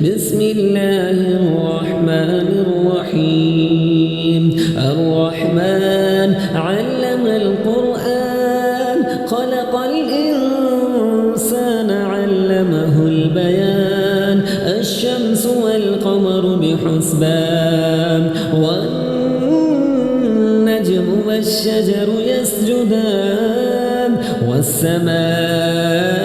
بسم الله الرحمن الرحيم الرحمن علم القرآن خلق الإنسان علمه البيان الشمس والقمر بحسبان والنجم والشجر يسجدان والسماء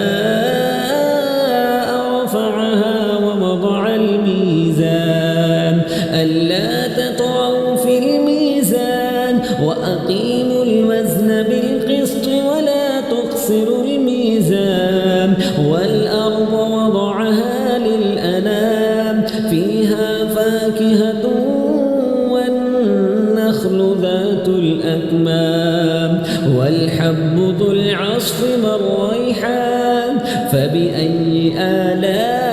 رفعها ووضع الميزان ألا تطغوا في الميزان وأقيموا الوزن بالقسط ولا تخسروا الميزان والأرض وضعها للأنام فيها فاكهة والنخل ذات الأكمام والحب ذو العصف والريحان فبأي آلاء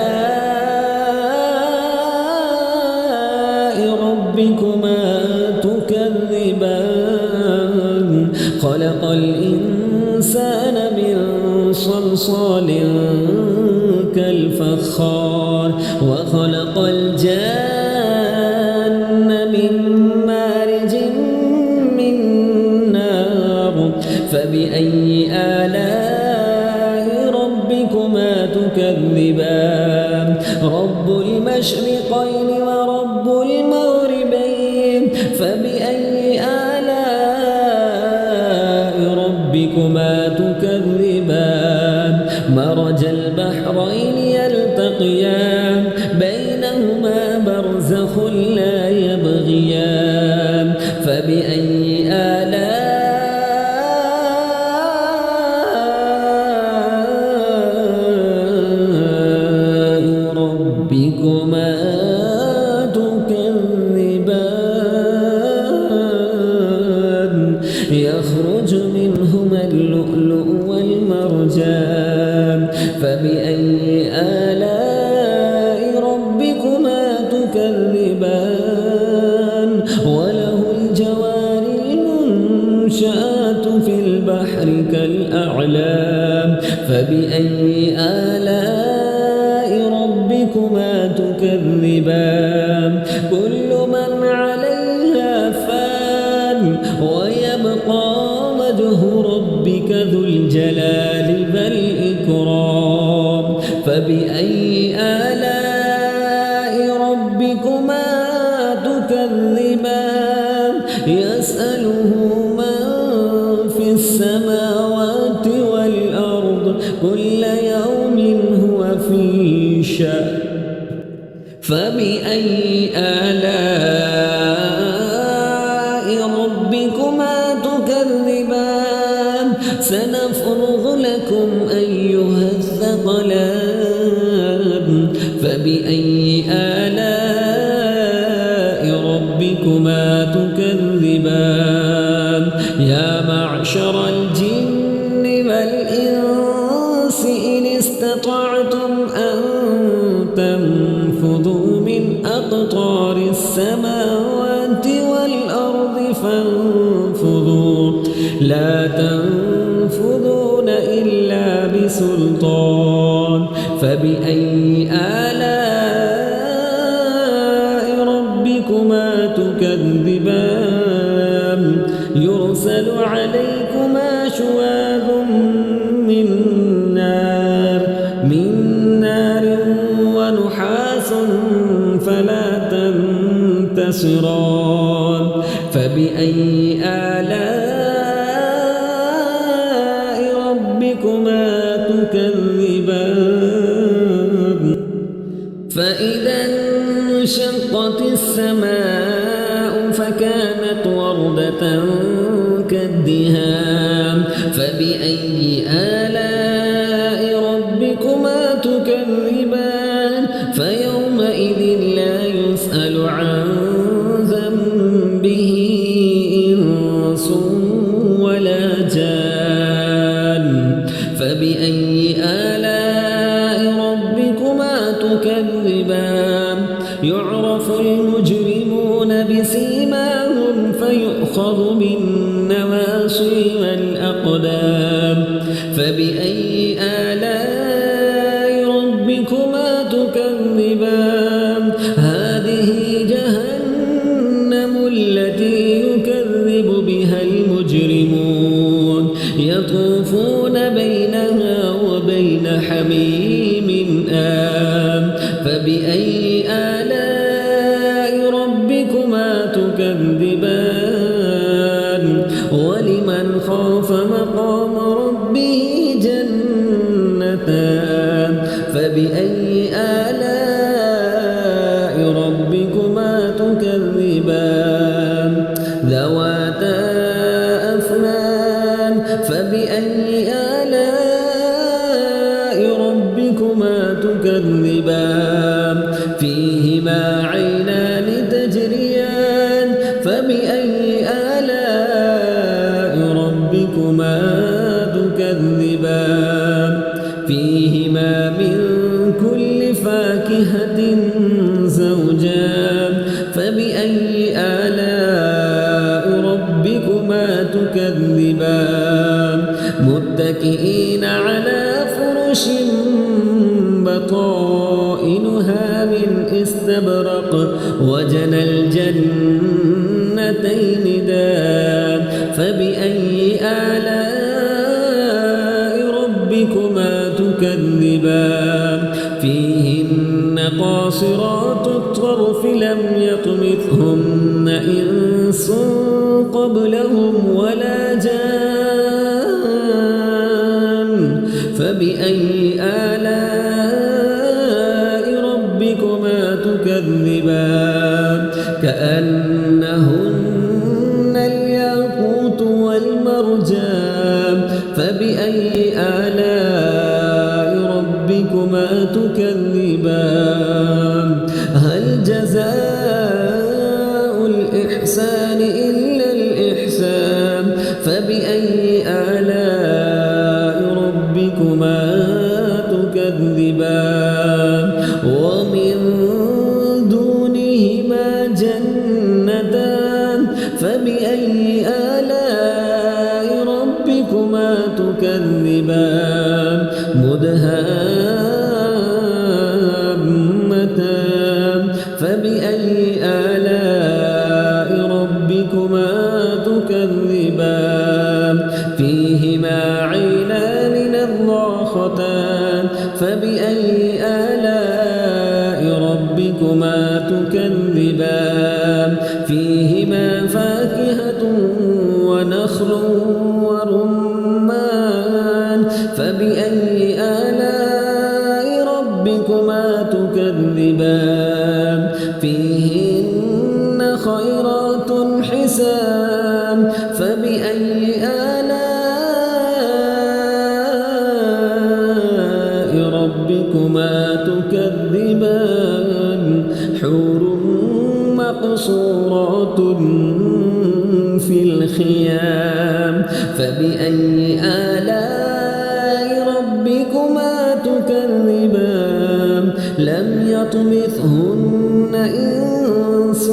ربكما تكذبان خلق الإنسان من صلصال كالفخار وخلق الجان من مارج من نار فبأي آلاء ربكما تكذبان رب المشرقين ورب المغربين فبأي آلاء ربكما تكذبان مرج البحرين يلتقيان بينهما برزخ لا يبغيان فبأي آلاء ربكما تكذبان يخرج منهما اللؤلؤ والمرجان فبأي آلاء ربكما تكذبان وله الجوار المنشآت في البحر كالأعلام فبأي آلاء ربكما تكذبان كل من عليها فان ويبقى وجه ربك ذو الجلال والإكرام فبأي آلاء ربكما تكذبان يسأله من في السماوات والأرض كل يوم هو في شأن فبأي آلاء ربكما تكذبان سنفرغ لكم أيها الثقلان فبأي آلاء ربكما تكذبان يا معشر الجن والإنس إن استطعتم أن تنفذوا من أقطار السماوات والأرض فانفذوا لا تنفذون إلا بسلطان فبأي آلاء ربكما تكذبان يرسل عليكما شواظ من نار ونحاس فلا تنتصران فبأي آلاء ربكما تكذبان فإذا انشقت السماء فكانت وردة كالدهان فبأي آلاء ربكما تكذبان فيومئذ لا يسأل عن ذنبه إنس ولا جان فبأي آلاء ربكما تكذبان يعرف المجرمون بسيماهم فيؤخذ بالنواصي والأقدام فبأي آلاء ربكما تكذبان جهنم التي يكذب بها المجرمون يطوفون بينها وبين حميم آن فبأي آلاء ربكما تكذبان ولمن خاف مقام ربه جنتان فبأي آلاء ربكما تكذبان ذواتا أفنان فبأي آلاء ربكما تكذبان فيهما عينان تجريان فبأي آلاء ربكما تكذبان فيهما من كل فاكهة زوجان فبأي آلاء ربكما تكذبان متكئين على فرش بطائنها من استبرق وجنى الجنتين دان فبأي آلاء ربكما تكذبان فيهن قاصرات الطرف لم يطمثهن إنس قبلهم ولا جان فبأي آلاء ربكما تكذبان كأنهن الياقوت والمرجان فبأي آلاء ربكما تكذبان هل جزاء الإحسان إلا الإحسان فبأي آلاء ربكما تكذبان ومن دونهما جنتان فبأي آلاء ربكما تكذبان مدهامتان فبأي آلاء ربكما تكذبان فيهما عينان نضاختان فبأي آلاء ربكما تكذبان فيهما فاكهة ونخل ورمان فبأي آلاء ربكما تكذبان فيهن خيرات حسان فبأي آلاء ربكما تكذبان حور مقصورات في الخيام فبأي آلاء ربكما تكذبان لم يطمثهن إنس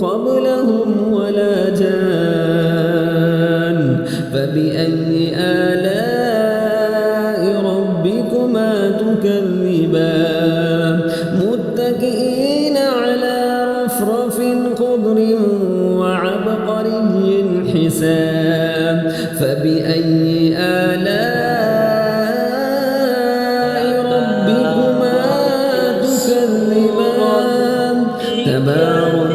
قبلهم ولا جان فبأي آلاء ربكما تكذبان متكئين على رفرف خضر وعبقري حسان فبأي آلاء ربكما تكذبان تبارك